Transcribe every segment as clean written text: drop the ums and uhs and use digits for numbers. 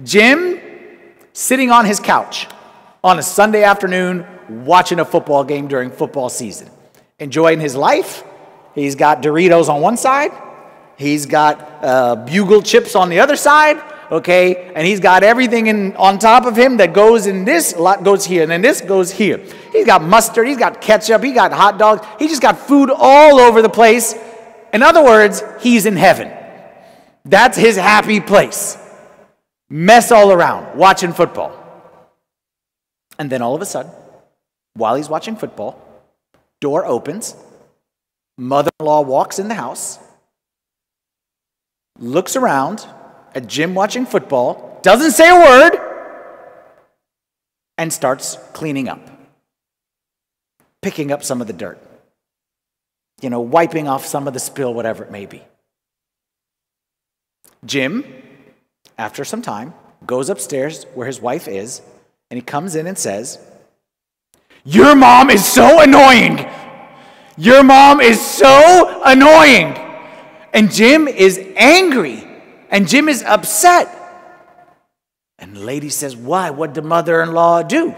Jim sitting on his couch on a Sunday afternoon watching a football game during football season, enjoying his life. He's got Doritos on one side. He's got Bugle chips on the other side. Okay, and he's got everything on top of him that goes in this, a lot goes here, and then this goes here. He's got mustard, he's got ketchup, he got hot dogs, he just got food all over the place. In other words, he's in heaven. That's his happy place. Mess all around, watching football. And then all of a sudden, while he's watching football, door opens, mother-in-law walks in the house, looks around at Jim watching football, doesn't say a word, and starts cleaning up. Picking up some of the dirt. Wiping off some of the spill, whatever it may be. Jim, after some time, goes upstairs where his wife is, and he comes in and says, "Your mom is so annoying! Your mom is so annoying!" And Jim is angry. And Jim is upset. And the lady says, "Why? What did the mother-in-law do?"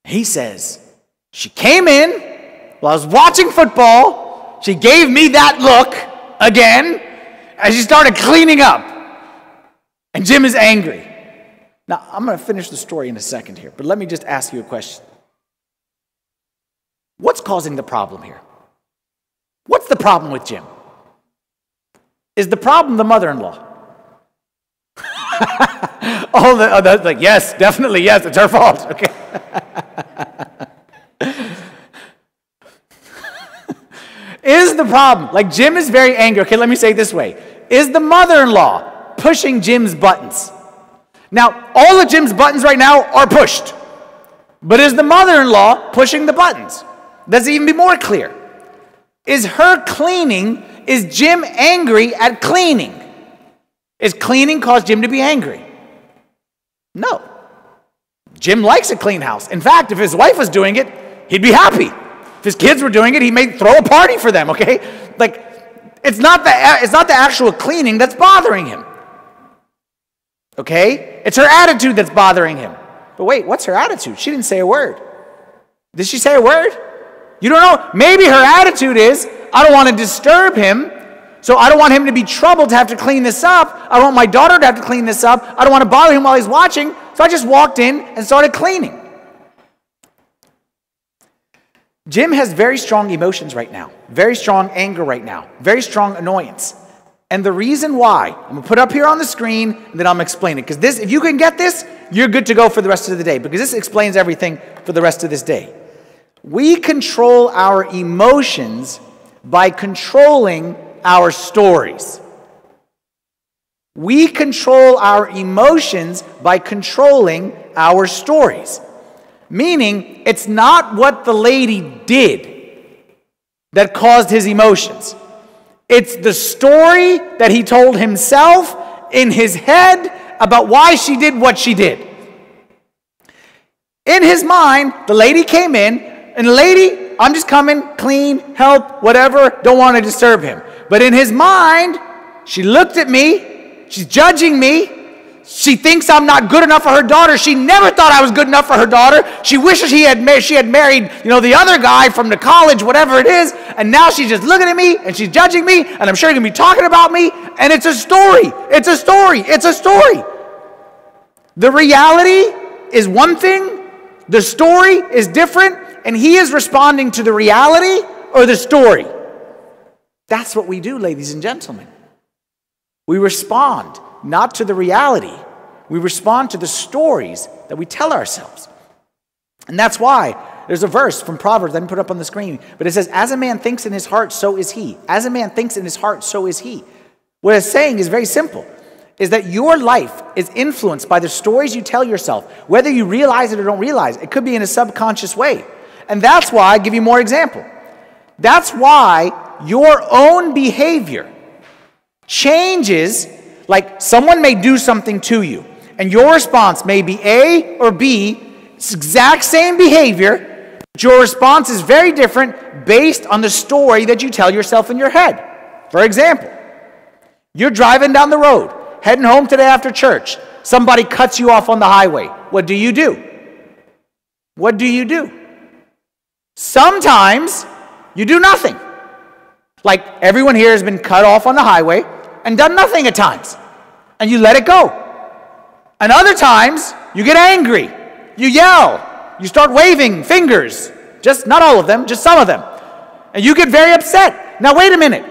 He says, "She came in while I was watching football. She gave me that look again, and she started cleaning up." And Jim is angry. Now, I'm going to finish the story in a second here, but let me just ask you a question. What's causing the problem here? What's the problem with Jim? Is the problem the mother-in-law? That's like, yes, definitely, yes, it's her fault. Okay. Is the problem, like Jim is very angry. Okay, let me say it this way. Is the mother-in-law pushing Jim's buttons? Now, all of Jim's buttons right now are pushed. But is the mother-in-law pushing the buttons? Let's even be more clear. Is her cleaning, is Jim angry at cleaning? Is cleaning cause Jim to be angry? No. Jim likes a clean house. In fact, if his wife was doing it, he'd be happy. If his kids were doing it, he may throw a party for them, okay? Like, it's not the actual cleaning that's bothering him. Okay? It's her attitude that's bothering him. But wait, what's her attitude? She didn't say a word. Did she say a word? You don't know. Maybe her attitude is, I don't want to disturb him, so I don't want him to be troubled to have to clean this up. I don't want my daughter to have to clean this up. I don't want to bother him while he's watching, so I just walked in and started cleaning. Jim has very strong emotions right now, very strong anger right now, very strong annoyance. And the reason why, I'm going to put up here on the screen, and then I'm going to explain it. Because this, if you can get this, you're good to go for the rest of the day. Because this explains everything for the rest of this day. We control our emotions by controlling our stories. We control our emotions by controlling our stories. Meaning, it's not what the lady did that caused his emotions. It's the story that he told himself in his head about why she did what she did. In his mind, the lady came in, and the lady, I'm just coming, clean, help, whatever, don't want to disturb him. But in his mind, she looked at me, she's judging me, she thinks I'm not good enough for her daughter. She never thought I was good enough for her daughter. She wishes she had married, the other guy from the college, whatever it is, and now she's just looking at me, and she's judging me, and I'm sure she's going to be talking about me, and it's a story. It's a story. It's a story. The reality is one thing, the story is different, and he is responding to the reality or the story. That's what we do, ladies and gentlemen. We respond not to the reality. We respond to the stories that we tell ourselves. And that's why there's a verse from Proverbs I didn't put up on the screen, but it says, as a man thinks in his heart, so is he. As a man thinks in his heart, so is he. What it's saying is very simple, is that your life is influenced by the stories you tell yourself, whether you realize it or don't realize it. It could be in a subconscious way. And that's why, I'll give you more example. That's why your own behavior changes. Like someone may do something to you, and your response may be A or B, it's exact same behavior, but your response is very different based on the story that you tell yourself in your head. For example, you're driving down the road, heading home today after church. Somebody cuts you off on the highway. What do you do? What do you do? Sometimes you do nothing. Like everyone here has been cut off on the highway and done nothing at times. And you let it go. And other times you get angry. You yell. You start waving fingers. Just not all of them, just some of them. And you get very upset. Now wait a minute.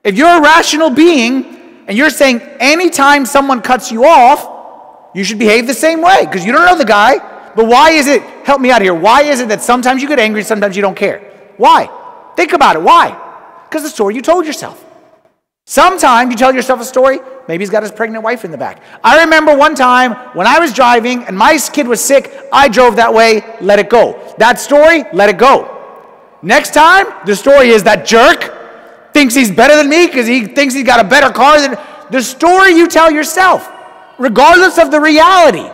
If you're a rational being and you're saying anytime someone cuts you off, you should behave the same way because you don't know the guy. But why is it, help me out here, why is it that sometimes you get angry, sometimes you don't care? Why? Think about it. Why? Because the story you told yourself. Sometimes you tell yourself a story, maybe he's got his pregnant wife in the back. I remember one time when I was driving and my kid was sick, I drove that way, let it go. That story, let it go. Next time, the story is that jerk thinks he's better than me because he thinks he's got a better car than the story you tell yourself, regardless of the reality.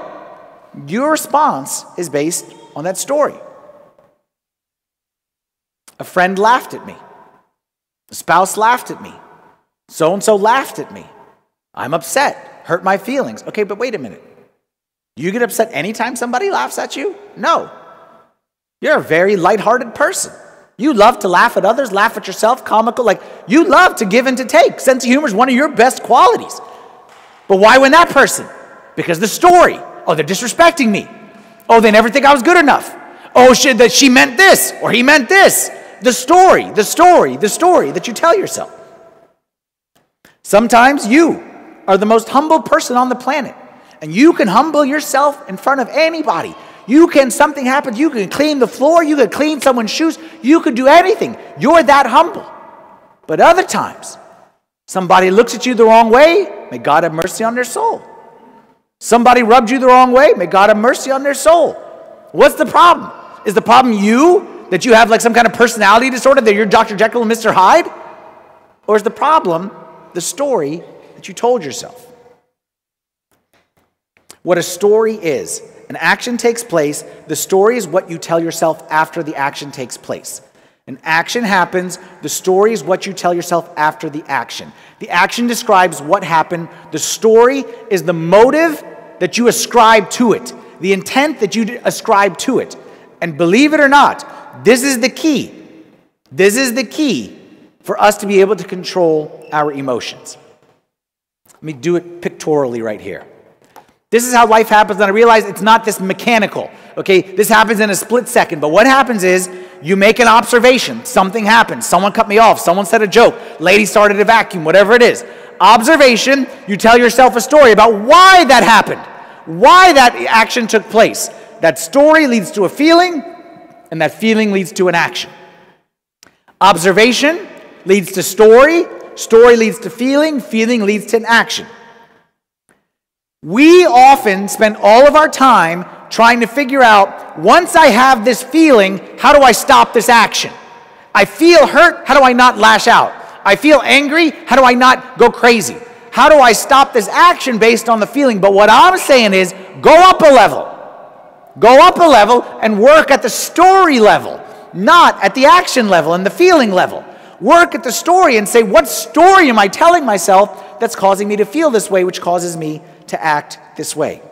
Your response is based on that story. A friend laughed at me. A spouse laughed at me. So-and-so laughed at me. I'm upset. Hurt my feelings. Okay, but wait a minute. You get upset anytime somebody laughs at you? No. You're a very lighthearted person. You love to laugh at others, laugh at yourself, comical. Like, you love to give and to take. Sense of humor is one of your best qualities. But why win that person? Because the story. Oh, they're disrespecting me. Oh, they never think I was good enough. Oh, shit, that she meant this or he meant this. The story that you tell yourself. Sometimes you are the most humble person on the planet. And you can humble yourself in front of anybody. You can, something happens, you can clean the floor, you can clean someone's shoes, you could do anything. You're that humble. But other times, somebody looks at you the wrong way, may God have mercy on their soul. Somebody rubbed you the wrong way, may God have mercy on their soul. What's the problem? Is the problem you, that you have like some kind of personality disorder, that you're Dr. Jekyll and Mr. Hyde? Or is the problem the story that you told yourself? What a story is, an action takes place, the story is what you tell yourself after the action takes place. An action happens, the story is what you tell yourself after the action. The action describes what happened, the story is the motive that you ascribe to it, the intent that you ascribe to it. And believe it or not, this is the key. This is the key for us to be able to control our emotions. Let me do it pictorially right here. This is how life happens, and I realize it's not this mechanical, okay? This happens in a split second, but what happens is you make an observation. Something happens. Someone cut me off. Someone said a joke. Lady started a vacuum, whatever it is. Observation, you tell yourself a story about why that happened, why that action took place. That story leads to a feeling, and that feeling leads to an action. Observation leads to story, story leads to feeling, feeling leads to an action. We often spend all of our time trying to figure out, once I have this feeling, how do I stop this action? I feel hurt, how do I not lash out? I feel angry, how do I not go crazy? How do I stop this action based on the feeling? But what I'm saying is, go up a level. Go up a level and work at the story level, not at the action level and the feeling level. Work at the story and say, what story am I telling myself that's causing me to feel this way, which causes me to act this way?